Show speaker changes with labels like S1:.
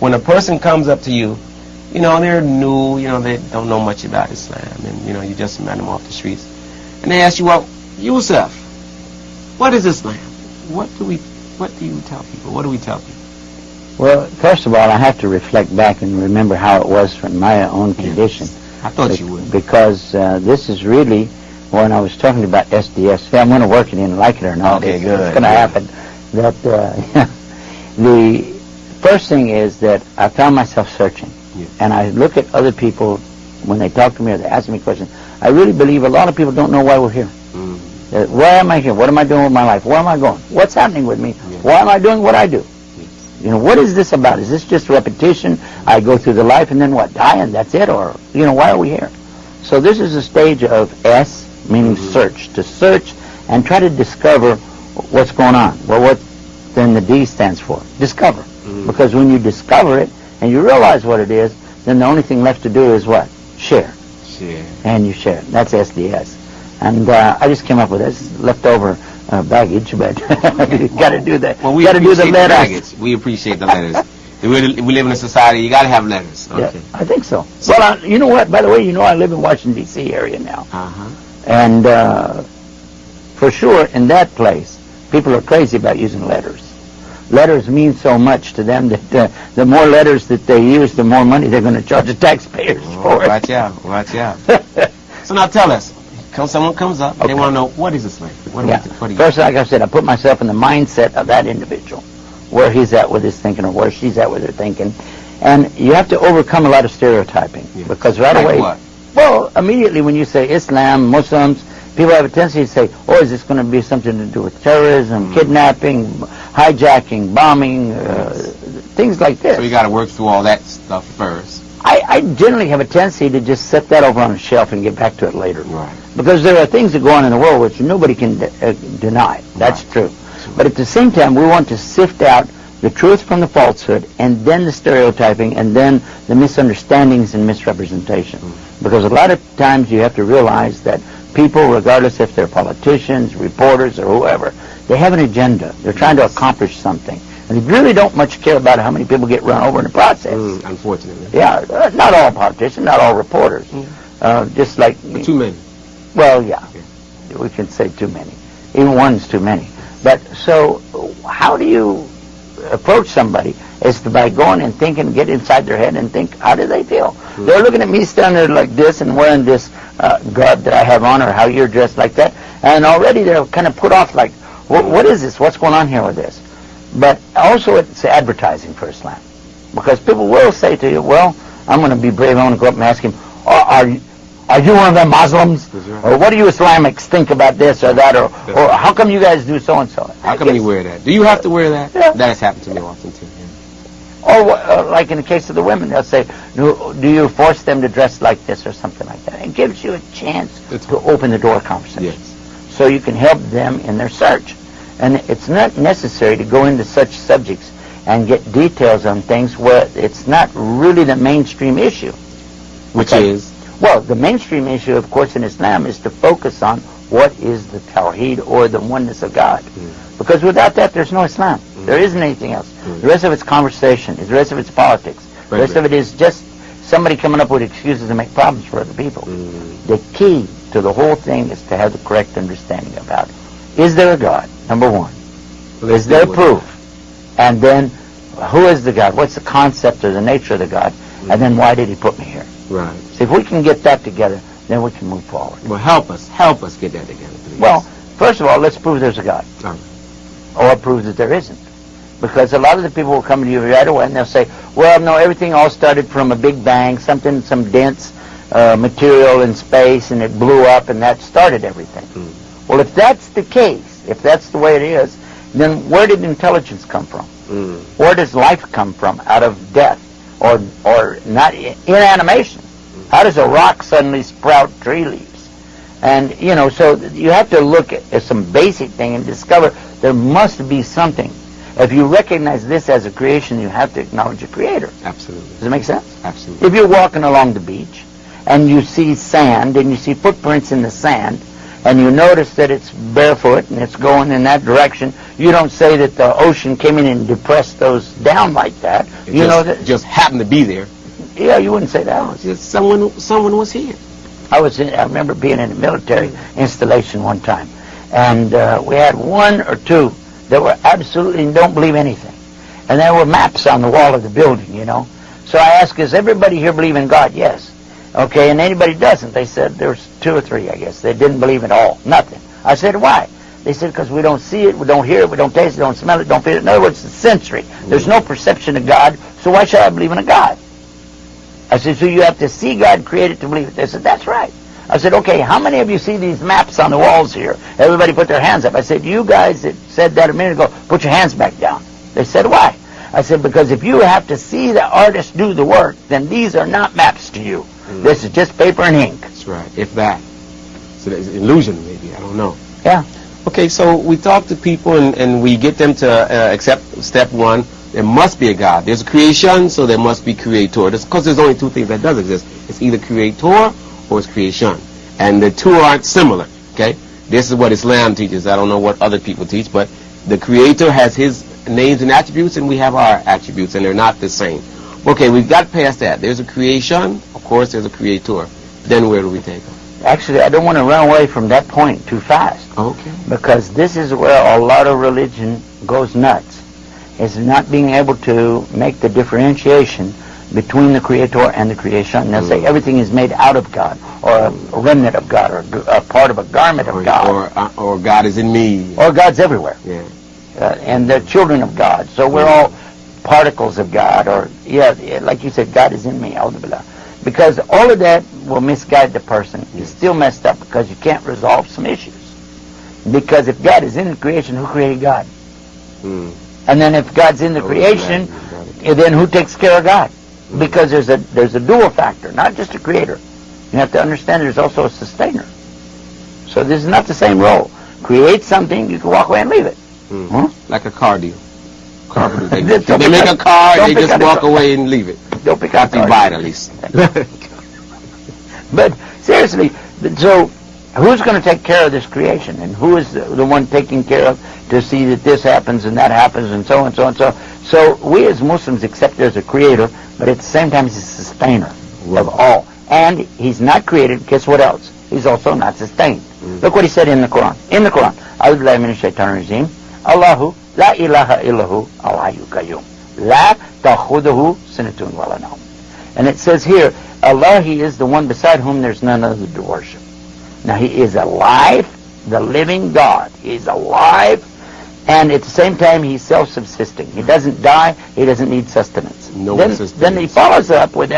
S1: when a person comes up to you, you know, they're new, you know, they don't know much about Islam, and, you know, you just met them off the streets, and they ask you, well, Yusuf, what is Islam? What do you tell people? What do we tell people?
S2: Well, first of all, I have to reflect back and remember how it was from my own condition.
S1: Yes, I thought you would.
S2: Because this is really, when I was talking about SDS, I'm going to work it in, like it or not.
S1: Okay, good.
S2: It's going to happen. That the first thing is that I found myself searching.
S1: Yes.
S2: And I look at other people, when they talk to me or they ask me questions, I really believe a lot of people don't know why we're here. Why am I here? What am I doing with my life? Where am I going? What's happening with me?
S1: Yes.
S2: Why am I doing what I do?
S1: Yes.
S2: You know, what is this about? Is this just repetition? I go through the life and then what? Die and that's it? Or, you know, why are we here? So this is a stage of S, meaning search. To search and try to discover what's going on. Well, what then the D stands for? Discover. Because when you discover it and you realize what it is, then the only thing left to do is what? Share.
S1: Share.
S2: And you share. That's SDS. And I just came up with this leftover baggage, but you got to do that.
S1: Well, we got to do the letters. We appreciate the letters. We live in a society. You got to have letters. Okay.
S2: Yeah, I think so. Well, you know what? By the way, you know I live in Washington D.C. area now, and for sure in that place, people are crazy about using letters. Letters mean so much to them that the more letters that they use, the more money they're going to charge the taxpayers for it.
S1: Watch out! Watch out! So now tell us. Someone comes up, they want to know, what is Islam?
S2: First, like I said, I put myself in the mindset of that individual, where he's at with his thinking or where she's at with her thinking. And you have to overcome a lot of stereotyping.
S1: Yes.
S2: Because right
S1: like
S2: away,
S1: what?
S2: Well, immediately when you say Islam, Muslims, people have a tendency to say, oh, is this going to be something to do with terrorism, kidnapping, hijacking, bombing, things like this.
S1: So you got to work through all that stuff first.
S2: I generally have a tendency to just set that over on a shelf and get back to it later.
S1: Right.
S2: Because there are things that go on in the world which nobody can deny. That's true. But at the same time, we want to sift out the truth from the falsehood, and then the stereotyping, and then the misunderstandings and misrepresentation. Because a lot of times you have to realize that people, regardless if they're politicians, reporters, or whoever, they have an agenda. They're trying to accomplish something. And they really don't much care about how many people get run over in the process.
S1: Unfortunately.
S2: Yeah, not all politicians, not all reporters. Just like...
S1: But too many.
S2: Well, yeah. We can say too many. Even one's too many. But so, how do you approach somebody? Is to by going and thinking, get inside their head and think, how do they feel? They're looking at me standing there like this and wearing this garb that I have on, or how you're dressed like that. And already they're kind of put off like, what is this? What's going on here with this? But also it's advertising for Islam. Because people will say to you, well, I'm going to be brave. I want to go up and ask him, are you one of them Muslims? Right. Or what do you Islamics think about this or that? Or how come you guys do so-and-so?
S1: How come you wear that? Do you have to wear that?
S2: Yeah.
S1: That has happened to me often, too.
S2: Yeah. Or like in the case of the women, they'll say, do you force them to dress like this or something like that? It gives you a chance to open the door of conversation.
S1: Yes.
S2: So you can help them in their search. And it's not necessary to go into such subjects and get details on things where it's not really the mainstream issue.
S1: Which is?
S2: Well, the mainstream issue, of course, in Islam is to focus on what is the Tawheed, or the oneness of God. Because without that, there's no Islam. There isn't anything else. The rest of it's conversation. The rest of it's politics. The rest of it is just somebody coming up with excuses to make problems for other people. The key to the whole thing is to have the correct understanding about it. Is there a God? Number one. Is there proof? And then, who is the God? What's the concept or the nature of the God? And then, why did he put me here?
S1: Right.
S2: See, if we can get that together, then we can move forward.
S1: Well, help us get that together, please.
S2: Well, first of all, let's prove there's a God. Or prove that there isn't. Because a lot of the people will come to you right away and they'll say, well, no, everything all started from a big bang, some dense material in space, and it blew up, and that started everything. Well, if that's the case, if that's the way it is, then where did intelligence come from? Where does life come from out of death or not inanimation? How does a rock suddenly sprout tree leaves? And, you know, so you have to look at some basic thing and discover there must be something. If you recognize this as a creation, you have to acknowledge a creator.
S1: Absolutely.
S2: Does it make sense?
S1: Absolutely.
S2: If you're walking along the beach and you see sand and you see footprints in the sand, and you notice that it's barefoot and it's going in that direction, you don't say that the ocean came in and depressed those down like that. You know that
S1: just happened to be there.
S2: Yeah, you wouldn't say that.
S1: No, just someone was here.
S2: I remember being in a military installation one time, and we had one or two that were absolutely don't believe anything, and there were maps on the wall of the building, you know. So I asked, "Does everybody here believe in God?" Yes. Okay, and anybody doesn't? They said there's 2 or 3, I guess. They didn't believe at all, nothing. I said, "Why?" They said, "Because we don't see it, we don't hear it, we don't taste it, don't smell it, don't feel it." In other words, it's sensory. There's no perception of God, so why should I believe in a God? I said, "So you have to see God created to believe it." They said, "That's right." I said, "Okay, how many of you see these maps on the walls here?" Everybody put their hands up. I said, "You guys that said that a minute ago, put your hands back down." They said, "Why?" I said, "Because if you have to see the artist do the work, then these are not maps to you. This is just paper and ink."
S1: That's right, if that. So there's an illusion, maybe, I don't know.
S2: Yeah.
S1: Okay, so we talk to people and we get them to accept step 1. There must be a God. There's a creation, so there must be creator. Because there's only 2 things that does exist. It's either creator or it's creation. And the 2 aren't similar, okay? This is what Islam teaches. I don't know what other people teach, but the creator has his names and attributes, and we have our attributes, and they're not the same. Okay, we've got past that. There's a creation. Of course, there's a creator. Then where do we take them?
S2: Actually, I don't want to run away from that point too fast.
S1: Okay.
S2: Because this is where a lot of religion goes nuts. Is not being able to make the differentiation between the creator and the creation. They'll say everything is made out of God, or a remnant of God, or a part of a garment of God.
S1: Or God is in me.
S2: Or God's everywhere.
S1: Yeah.
S2: And they're children of God. So we're all particles of God, or, like you said, God is in me. Because all of that will misguide the person. You're still messed up because you can't resolve some issues. Because if God is in the creation, who created God? And then if God's in the creation, then who takes care of God? Because there's a dual factor, not just a creator. You have to understand there's also a sustainer. So this is not the same role. Create something, you can walk away and leave it.
S1: Like a car deal. They make a car and they just walk away and leave it.
S2: Don't pick
S1: after you buy it, at least.
S2: But seriously, so who's going to take care of this creation, and who is the one taking care of to see that this happens and that happens and so and so and so? So we as Muslims accept there's a creator, but at the same time he's a sustainer of all. And he's not created. Guess what else? He's also not sustained. Look what he said in the Quran. In the Quran, A'udhu billahi minash shaitanir rajim. Allahu la ilaha illahu al-hayyul qayyum. La ta'khudhuhu sinatun wa la nawm. And it says here, Allah, He is the one beside whom there's none other to worship. Now He is alive, the living God. He's alive, and at the same time He's self-subsisting. He doesn't die. He doesn't need sustenance.
S1: No
S2: then,
S1: sustenance.
S2: Then He follows up with